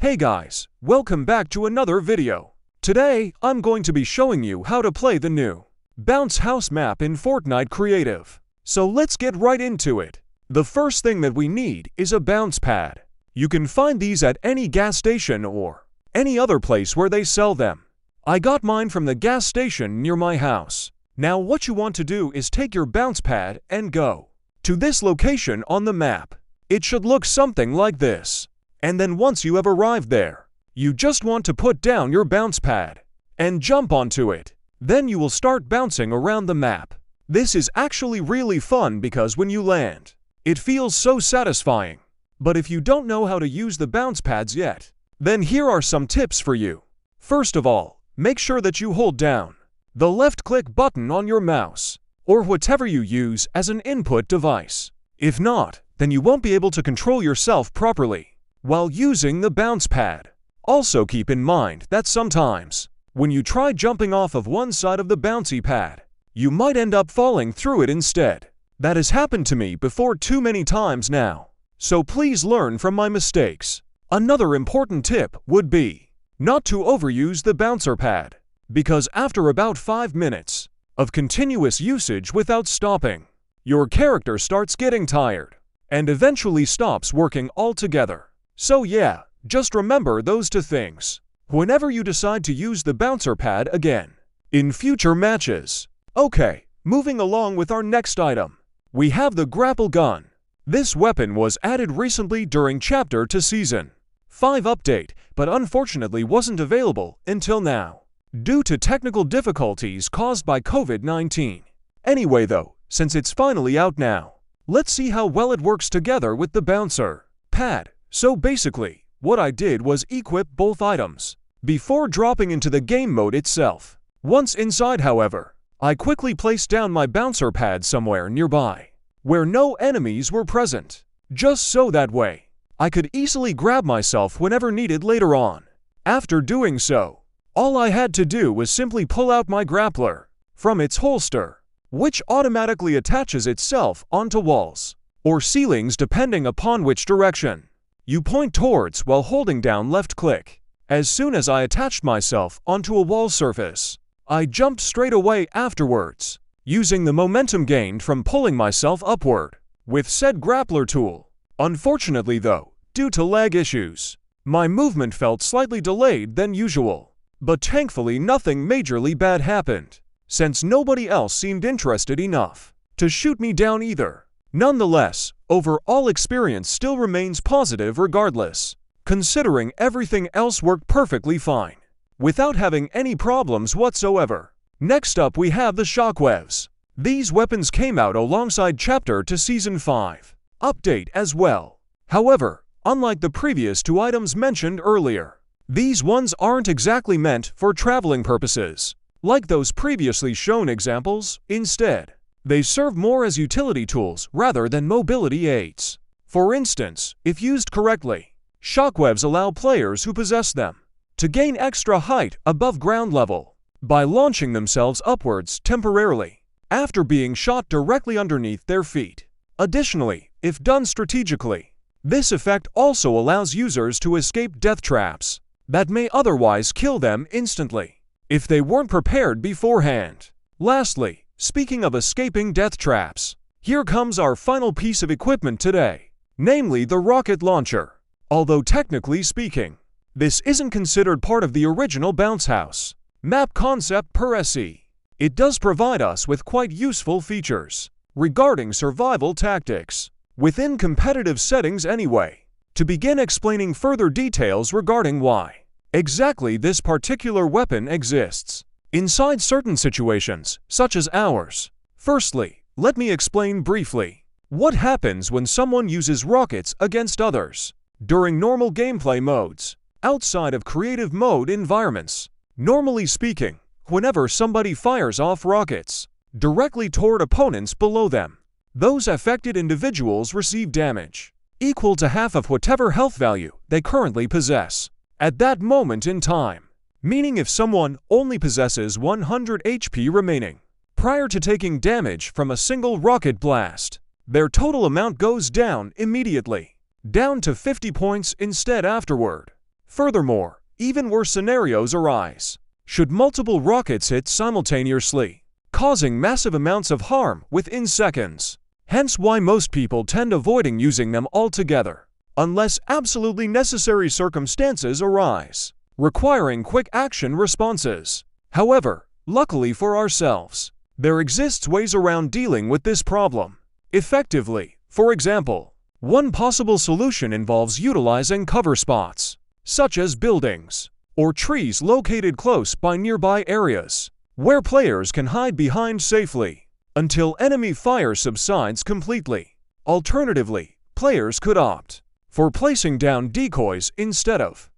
Hey guys, welcome back to another video. Today, I'm going to be showing you how to play the new Bounce House map in Fortnite Creative. So let's get right into it. The first thing that we need is a bounce pad. You can find these at any gas station or any other place where they sell them. I got mine from the gas station near my house. Now what you want to do is take your bounce pad and go to this location on the map. It should look something like this. And then once you have arrived there, you just want to put down your bounce pad and jump onto it. Then you will start bouncing around the map. This is actually really fun because when you land, it feels so satisfying. But if you don't know how to use the bounce pads yet, then here are some tips for you. First of all, make sure that you hold down the left-click button on your mouse or whatever you use as an input device. If not, then you won't be able to control yourself properly while using the bounce pad. Also keep in mind that sometimes, when you try jumping off of one side of the bouncy pad, you might end up falling through it instead. That has happened to me before too many times now. So please learn from my mistakes. Another important tip would be not to overuse the bouncer pad, because after about 5 minutes of continuous usage without stopping, your character starts getting tired and eventually stops working altogether. So yeah, just remember those two things whenever you decide to use the bouncer pad again in future matches. Okay, moving along with our next item, we have the grapple gun. This weapon was added recently during Chapter 2 Season 5 update, but unfortunately wasn't available until now, due to technical difficulties caused by COVID-19. Anyway though, since it's finally out now, let's see how well it works together with the bouncer pad. So basically, what I did was equip both items before dropping into the game mode itself. Once inside, however, I quickly placed down my bouncer pad somewhere nearby, where no enemies were present, just so that way I could easily grab myself whenever needed later on. After doing so, all I had to do was simply pull out my grappler from its holster, which automatically attaches itself onto walls or ceilings depending upon which direction you point towards while holding down left click. As soon as I attached myself onto a wall surface, I jumped straight away afterwards, using the momentum gained from pulling myself upward with said grappler tool. Unfortunately though, due to lag issues, my movement felt slightly delayed than usual. But thankfully nothing majorly bad happened, since nobody else seemed interested enough to shoot me down either. Nonetheless, overall experience still remains positive regardless, considering everything else worked perfectly fine, without having any problems whatsoever. Next up we have the shockwaves. These weapons came out alongside Chapter 2 Season 5 update as well. However, unlike the previous two items mentioned earlier, these ones aren't exactly meant for traveling purposes, like those previously shown examples. Instead, they serve more as utility tools rather than mobility aids. For instance, if used correctly, shockwaves allow players who possess them to gain extra height above ground level by launching themselves upwards temporarily after being shot directly underneath their feet. Additionally, if done strategically, this effect also allows users to escape death traps that may otherwise kill them instantly if they weren't prepared beforehand. Lastly, speaking of escaping death traps, here comes our final piece of equipment today, namely the rocket launcher. Although technically speaking, this isn't considered part of the original Bounce House map concept per se, it does provide us with quite useful features regarding survival tactics within competitive settings anyway. To begin explaining further details regarding why exactly this particular weapon exists inside certain situations, such as ours. Firstly, let me explain briefly what happens when someone uses rockets against others during normal gameplay modes, outside of creative mode environments. Normally speaking, whenever somebody fires off rockets directly toward opponents below them, those affected individuals receive damage equal to half of whatever health value they currently possess at that moment in time. Meaning if someone only possesses 100 HP remaining prior to taking damage from a single rocket blast, their total amount goes down immediately, down to 50 points instead afterward. Furthermore, even worse scenarios arise. Should multiple rockets hit simultaneously, causing massive amounts of harm within seconds. Hence why most people tend avoiding using them altogether, unless absolutely necessary circumstances arise, requiring quick action responses. However, luckily for ourselves, there exists ways around dealing with this problem effectively. For example, one possible solution involves utilizing cover spots, such as buildings or trees located close by nearby areas, where players can hide behind safely until enemy fire subsides completely. Alternatively, players could opt for placing down decoys instead of